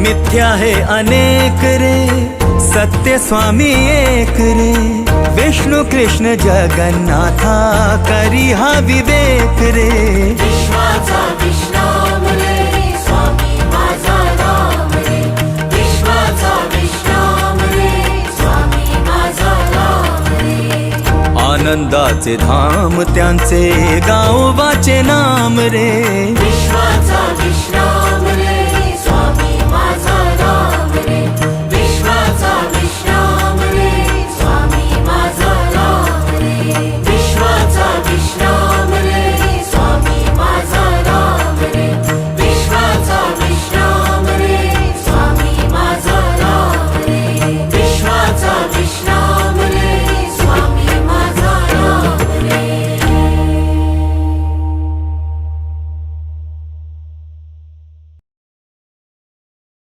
मिथ्या है अनेक रे, सत्य स्वामी एक रे। विष्णु कृष्ण जगन्नाथा करी हा विवेक रे। विश्वाचा विश्राम रे, स्वामी माझा राम रे। विश्वाचा विश्राम रे, स्वामी माझा राम रे। आनंदाचे धाम त्यांचे गावोबाचे नाम रे।